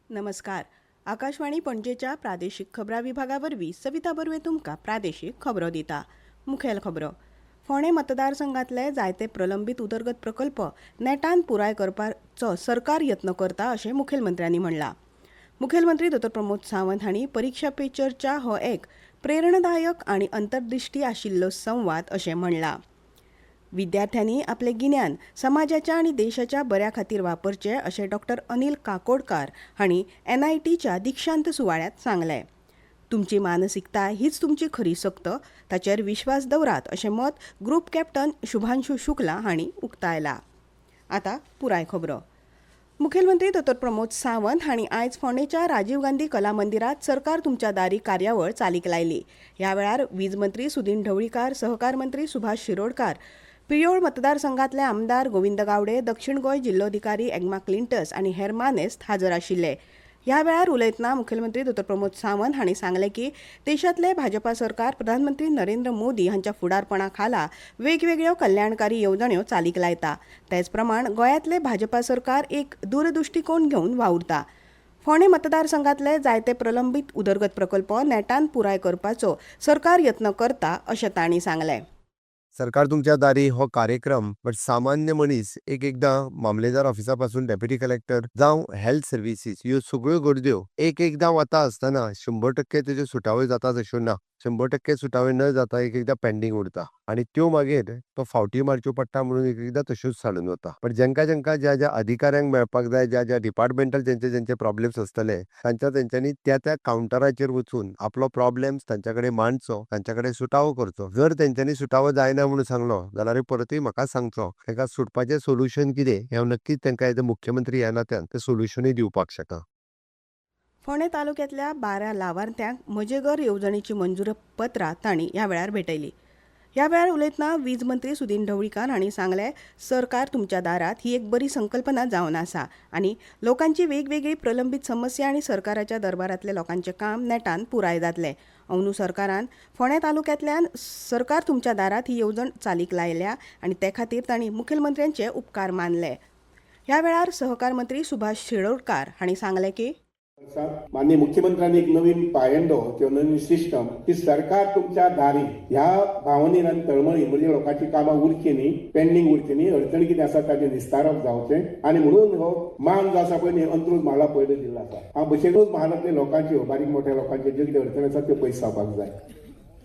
नमस्कार. आकाशवाणी पणजेच्या प्रादेशीक खबरां विभागावरवीं सविता बर्वे तुमकां प्रादेशीक खबरो दिता. मुखेल खबरो. फोंडें मतदारसंघातले जायते प्रलंबीत उदरगत प्रकल्प नेटान पुराय करपाचो सरकार यत्न करता अशें मुखेलमंत्र्यांनी म्हणलां. मुखेलमंत्री डॉ. प्रमोद सावंत हांणी परीक्षा पे चर्चा हो एक प्रेरणादायक आनी अंतर्दृश्टी आशिल्लो संवाद अशें म्हणलां. विद्यार्थ्यांनी आपले गिन्यान समाजाच्या आणि देशाच्या बऱ्या खातीर वापरचे अशें डॉ. अनिल काकोडकार हांणी NITच्या दिक्षांत सुवाळ्यात सांगलें. तुमची मानसिकताय हीच तुमची खरी सक्त, ताचेर विश्वास दवरात अशें मत ग्रुप कॅप्टन शुभांशु शुक्ला हांणी उक्तायलां. आतां पुराय खबरो. मुखेलमंत्री डॉ. प्रमोद सावंत हांणी आयज फोंडेंच्या राजीव गांधी कला मंदिरात सरकार तुमच्या दारी कार्यावळ चालीक लायली. ह्या वेळार वीज मंत्री सुदीन ढवळीकार, सहकार मंत्री सुभाष शिरोडकार, पिळोळ मतदारसंघातले आमदार गोविंद गावडे, दक्षिण गोंय जिल्लोधिकारी एग्मा क्लिंटस आनी हेर मानेस्त हाजीर आशिल्ले. ह्या वेळार उलयतना मुखेलमंत्री डॉ. प्रमोद सावंत हांणी सांगलें की देशातले भाजपा सरकार प्रधानमंत्री नरेंद्र मोदी हांच्या फुडारपणा खाला वेगवेगळ्यो कल्याणकारी येवजण्यो चालीक लायता. तेच प्रमाण गोंयांतले भाजपा सरकार एक दूरदृश्टीकोन घेवन वावुरता. फोंडें मतदारसंघातले जायते प्रलंबीत उदरगत प्रकल्प नेटान पुराय करपाचो सरकार यत्न करता अशें तांणी सांगलें. सरकार तुमच्या दारी हो कार्यक्रम बट सामान्य मनीस एकदां मामलेदार ऑफिसा पासून डेप्युटी कलेक्टर जावं हेल्थ सर्विसीस ह्यो सगळ्यो गरज्यो एकदां वता आसतना 100% तेज्यो सुटावो जाता अश्यो ना. 100% सुटावे न जाता एकदां पेंडींग उरता आनी त्यो मागीर तो फावटी मारच्यो पडटा म्हणून एकदां तश्योच साडून वता. पण ज्या ज्या अधिकाऱ्यांक मेळपाक जाय, ज्या डिपार्टमेंटल जेंचे प्रॉब्लेम्स आसतले तेंच्यांनी त्या कावंटराचेर वचून आपलो प्रॉब्लेम्स तांच्या कडेन मांडचो, तांच्या कडेन सुटावो करचो. जर तेंच्यांनी सुटावो जायना म्हणून सांगलो जाल्यार परतूय म्हाका सांगचो. ताका सुटपाचें सोल्युशन कितें हें हांव नक्कीच तांकां एज अ मुख्यमंत्री ह्या नात्यान तें सोल्युशनूय दिवपाक शकता. फोंडें तालुक्यांतल्या 12 लावार्थ्यांक म्हजें घर येवजणेची मंजूर पत्रां तांणी ह्या वेळार भेटयली. ह्या वेळार उलयतना वीज मंत्री सुदीन ढवळीकार हांणी सांगलें, सरकार तुमच्या दारात ही एक बरी संकल्पना जावन आसा आनी लोकांची वेगवेगळी प्रलंबीत समस्या आनी सरकाराच्या दरबारांतले लोकांचें काम नेटान पुराय जातलें. अंदू सरकारान फोंडें तालुक्यांतल्यान सरकार तुमच्या दारात ही येवजण चालीक लायल्या आनी ते खातीर तांणी मुखेलमंत्र्यांचे उपकार मानले. ह्या वेळार सहकार मंत्री सुभाष शिरोडकार हांणी सांगलें की माननीय मुख्यमंत्र्यांनी एक नवीन पायंडो किंवा नवीन सिस्टम की सरकार तुमच्या दारी ह्या भावनेन आनी तळमळीन म्हणजे लोकांची कामां उरची न्ही, पेंडींग उरची न्ही, अडचणी कितें आसा ताचे निस्तारप जावचें आनी म्हणून हो मान जो आसा पळय न्ही अंत्रूज म्हाला पयलो दिल्लो आसा. हांव भशेनूच म्हालांतले लोकांच्यो बारीक मोठ्या लोकांच्यो ज्यो कितें अडचणी आसा त्यो पयस जावपाक जाय.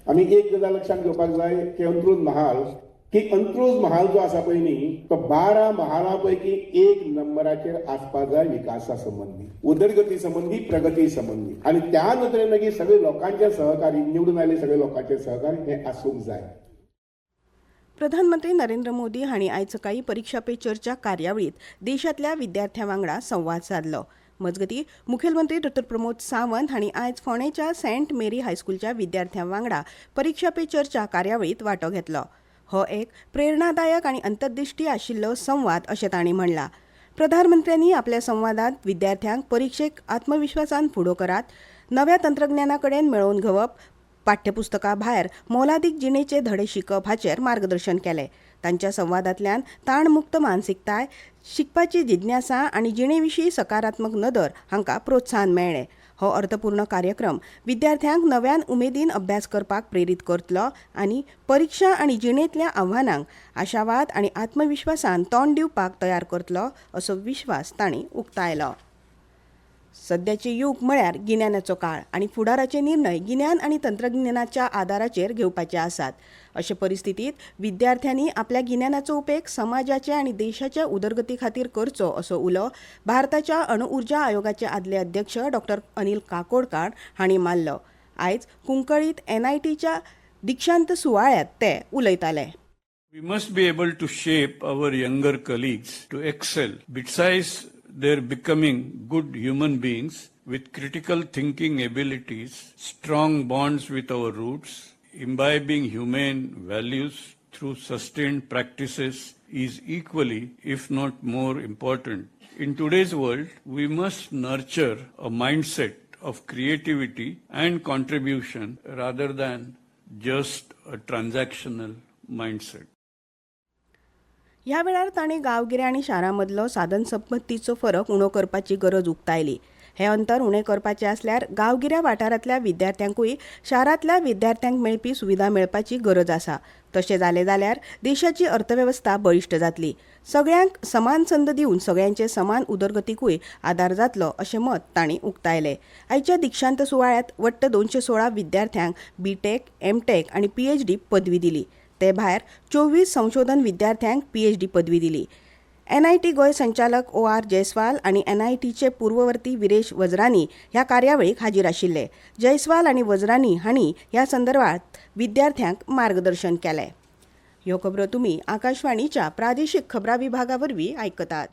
आमी एक गजाल लक्षांत घेवपाक जाय की अंत्रूज महाल की अंत्रूज महाल जो आसा पळय न्ही तो 12 महालां पैकी 1 नंबराचेर आसपाक जाय विकासा संबंधी, उदरगती संबंधी, प्रगती संबंधी आनी त्या नदरेन मागीर सगळे लोकांचे सहकारी निवडून आयले सगळे लोकांचे सहकारी हे आसूंक जाय. प्रधानमंत्री नरेंद्र मोदी हांणी आयज सकाळी परीक्षा पे चर्चा कार्यावळीत देशातल्या विद्यार्थ्यां वांगडा संवाद साधलो. मजगतीं मुखेलमंत्री डॉ. प्रमोद सावंत हांणी आयज फोंडेंच्या सेंट मेरी हायस्कूलच्या विद्यार्थ्यां वांगडा परीक्षा पे चर्चा कार्यावळीत वांटो घेतलो. हो एक प्रेरणादायक आनी अंतर्दृश्टी आशिल्लो संवाद अशें तांणी म्हणलां. प्रधानमंत्र्यांनी आपल्या संवादांत विद्यार्थ्यांक परीक्षेक आत्मविश्वासान फुडो करात, नव्या तंत्रज्ञाना कडेन मेळोवन घेवप, पाठ्यपुस्तका भायर मोलादीक जिणेचे धडे शिकप हाचेर मार्गदर्शन केलें. तांच्या संवादांतल्यान ताणमुक्त मानसिकताय, शिकपाची जिज्ञासा आनी जिणे विशीं सकारात्मक नदर हांकां प्रोत्साहन मेळ्ळें. हो अर्थपूर्ण कार्यक्रम विद्यार्थ्यांक नव्यान उमेदीन अभ्यास करपाक प्रेरीत करतलो आनी परीक्षा आनी जिणेंतल्या आव्हानांक आशावाद आनी आत्मविश्वासान तोंड दिवपाक तयार करतलो असो विश्वास तांणी उक्तायलो. सद्याचे युग म्हळ्यार गिन्यानाचो काळ आनी फुडाराचे निर्णय गिन्यान आनी तंत्रज्ञानाच्या आदाराचेर घेवपाचे आसात. अशे परिस्थितींत विद्यार्थ्यांनी आपल्या गिन्यानाचो उपेग समाजाचे आनी देशाच्या उदरगती खातीर करचो असो उलो भारताच्या अणुऊर्जा आयोगाचे आदले अध्यक्ष डॉ. अनिल काकोडकार हांणी मारलो. आयज कुंकळीत NITच्या दिक्षांत सुवाळ्यात ते उलयताले. We must be able to shape our younger colleagues to excel. Besides their becoming good human beings with critical thinking abilities, strong bonds with our roots, imbibing humane values through sustained practices is equally, if not more important. In today's world, we must nurture a mindset of creativity and contribution rather than just a transactional mindset. ह्या वेळार तांणी गांवगिऱ्या आनी शारां मदलो साधन संपत्तीचो फरक उणो करपाची गरज उक्तायली. हे अंतर उणें करपाचें आसल्यार गांवगिऱ्या वाठारांतल्या विद्यार्थ्यांकूय शारांतल्या विद्यार्थ्यांक मेळपी सुविधा मेळपाची गरज आसा. तशें जालें जाल्यार देशाची अर्थवेवस्था बळिश्ट जातली. सगळ्यांक समान संद दिवन सगळ्यांचे समान उदरगतीकूय आदार जातलो अशें मत तांणी उक्तायलें. आयच्या दिक्षांत सुवाळ्यात वट्ट 216 विद्यार्थ्यांक बीटेक, एमटेक आनी पीएचडी पदवी दिली. ते भायर 24 संशोधन विद्यार्थ्यांक पीएचडी पदवी दिली. एनआयटी गोंय संचालक OR जयस्वाल आनी एनआयटीचे पूर्ववर्ती विरेश वज्रानी ह्या कार्यावळीक हाजीर आशिल्ले. जयस्वाल आनी वज्रानी हांणी ह्या संदर्भात विद्यार्थ्यांक मार्गदर्शन केलें. ह्यो खबरो तुमी आकाशवाणीच्या प्रादेशीक खबरां विभागा वरवीं आयकतात.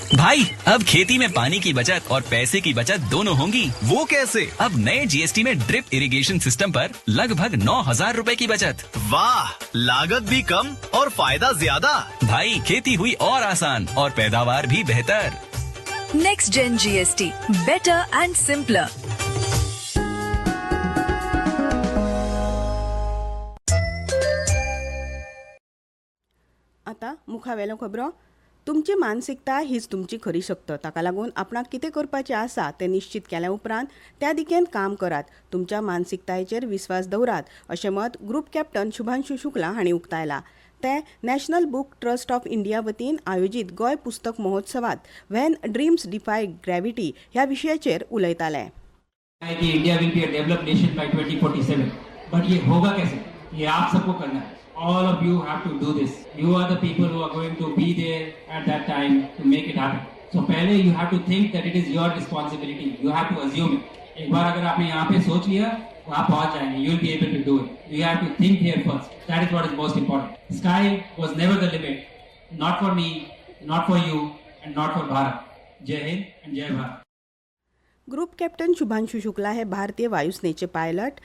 भाई अब खेती में पानी की बचत और पैसे की बचत दोनों होंगी। वो कैसे? अब नए जीएसटी में ड्रिप इरिगेशन सिस्टम पर लगभग 9,000 रुपए की बचत। वाह, लागत भी कम और फायदा ज्यादा। भाई खेती हुई और आसान और पैदावार भी बेहतर। Next gen GST, better and simpler. आतां मुखावेल्यो खबरो. तुमची मानसिकता हीच तुमची खरी शक्त. ताका लागून आपणाक कितें करपाचें आसा तें निश्चित केल्या उपरांत त्या दिकेन काम करात. तुमच्या मानसिकतायेचेर विस्वास दवरात अशें मत ग्रुप कॅप्टन शुभांशू शुक्ला हांणी उक्तायलां. ते national book trust of India वतीन आयोजीत गोंय पुस्तक महोत्सवात व्हेन ड्रीम्स डिफाय ग्रॅव्हिटी ह्या विशयाचेर उलयताले. India will be a developed nation by 2047, but ये होगा कैसे? ये आप सबको करना है. All of you have to do this. You are the people who are going to be there at that time to make it happen. So पहले you have to think that it is your responsibility. You have to assume it. एक बार अगर आपने यहाँ पे सोच लिया, वहाँ पहुँच जाएंगे. You will be able to do it. You have to think here first. That is what is most important. Sky was never the limit. Not for me, not for you, and not for Bharat. जय हिंद and जय Bharat. Group captain Shubhanshu Shukla हे भारतीय वायुसेनेचे pilot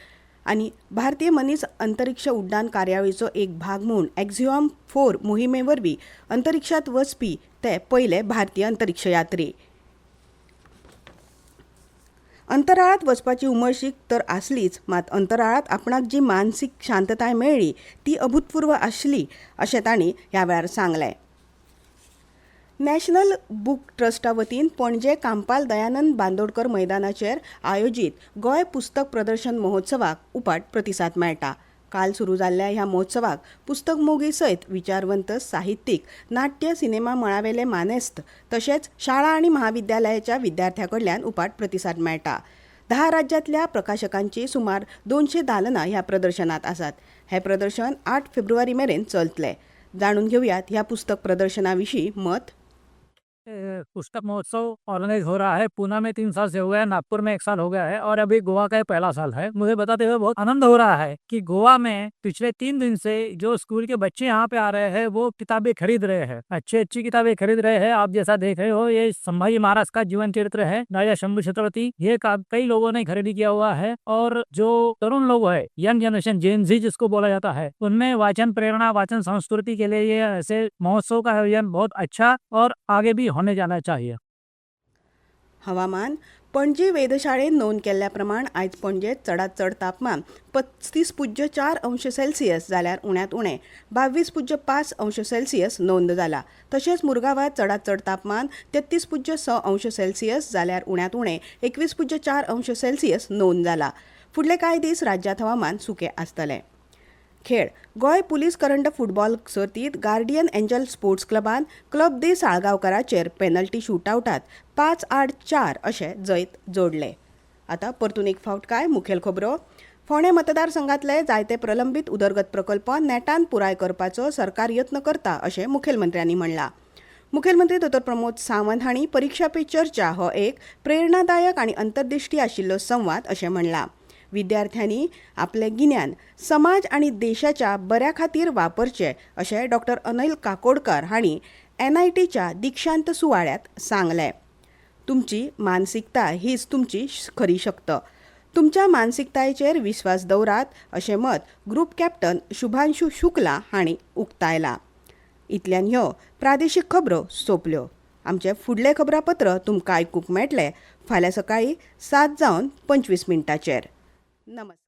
आणि भारतीय मनीस अंतरिक्ष उड्डाण कार्यावळीचो एक भाग म्हूण एक्झिओम 4 मोहिमे वरवीं अंतरिक्षात वचपी ते पयले भारतीय अंतरिक्ष यात्री. अंतराळात वचपाची उमळशीक तर आसलीच, मात अंतराळात आपणाक जी मानसीक शांतताय मेळ्ळी ती अभूतपूर्व आसली अशें तांणी ह्या वेळार सांगलें. नॅशनल बुक ट्रस्टा वतीन पणजे कांपाल दयानंद बांदोडकर मैदानाचेर आयोजीत गोंय पुस्तक प्रदर्शन महोत्सवाक उपाट प्रतिसाद मेळटा. काल सुरू जाल्ल्या ह्या महोत्सवाक पुस्तक मोगी सयत विचारवंत, साहित्यीक, नाट्य, सिनेमा मळावेले मानेस्त तशेंच शाळा आनी महाविद्यालयाच्या विद्यार्थ्यां कडल्यान उपाट प्रतिसाद मेळटा. 10 राज्यांतल्या प्रकाशकांची सुमार 200 दालनां ह्या प्रदर्शनात आसात. हे प्रदर्शन 8 फेब्रुवारी मेरेन चलतलें. जाणून घेऊयात ह्या पुस्तक प्रदर्शनाविशीं मत. पुस्तक महोत्सव ऑर्गेनाइज हो रहा है। पूना में 3 साल से हो गया है, नागपुर में 1 साल हो गया है और अभी गोवा का पहला साल है। मुझे बताते हुए बहुत आनंद हो रहा है कि गोवा में पिछले 3 दिन से जो स्कूल के बच्चे यहाँ पे आ रहे हैं वो किताबें खरीद रहे हैं, अच्छी किताबें खरीद रहे हैं। आप जैसा देख रहे हो ये संभाजी महाराज का जीवन चरित्र है, राजा शंभू छत्रपति, ये कई लोगों ने खरीदी किया हुआ है। और जो तरुण लोग है, यंग जनरेशन जेन जी जिसको बोला जाता है, उनमें वाचन प्रेरणा, वाचन संस्कृति के लिए ये ऐसे महोत्सव का आयोजन बहुत अच्छा और आगे भी होने जाना चाहिए। हवामान. पणजी वेधशाळेन नोंद केल्ल्या प्रमाण आयज पणजेत चडांत चड तापमान 35.4 अंश सेल्सियस जाल्यार उण्यांत उणें 22.5 अंश सेल्सियस नोंद जाला. तशेंच मुरगांवात चडांत चड तापमान 33.6 अंश सेल्सियस जाल्यार उण्यांत उणें 21.4 अंश सेल्सियस नोंद जाला. फुडले कांय दीस राज्यांत हवामान सुकें आसतलें. खेळ. गोंय पुलीस करंड फुटबॉल सर्तीत गार्डियन एंजल स्पोर्ट्स क्लबान क्लब दे साळगांवकाराचेर पेनल्टी शूटआउटात 5-8-4 अशें जैत जोडले. आतां परतून एक फावट कांय मुखेल खबरो. फोंडे मतदारसंघातले जायते प्रलंबीत उदरगत प्रकल्प नेटान पुराय करपाचो सरकार यत्न करता अशें मुखेलमंत्र्यांनी म्हणलां. मुखेलमंत्री डॉ. प्रमोद सावंत हांणी परीक्षा पे चर्चा हो एक प्रेरणादायक आनी अंतर्दिश्टी आशिल्लो संवाद अशें म्हणलां. विद्यार्थ्यांनी आपले गिन्यान समाज आणि देशाच्या बऱ्या खातीर वापरचे अशें डॉ. अनिल काकोडकर हांणी एनआयटीच्या दीक्षांत सुवाळ्यात सांगलें. तुमची मानसिकता हीच तुमची खरी शक्त. तुमच्या मानसिकतायेचेर विस्वास दवरात अशें मत ग्रुप कॅप्टन शुभांशू शुक्ला हांणी उक्तायलां. इतल्यान ह्यो प्रादेशीक खबरो सोंपल्यो. आमचे फुडले खबरापत्र तुमकां आयकूंक मेळटलें फाल्यां सकाळीं 7:25 नमस्कार.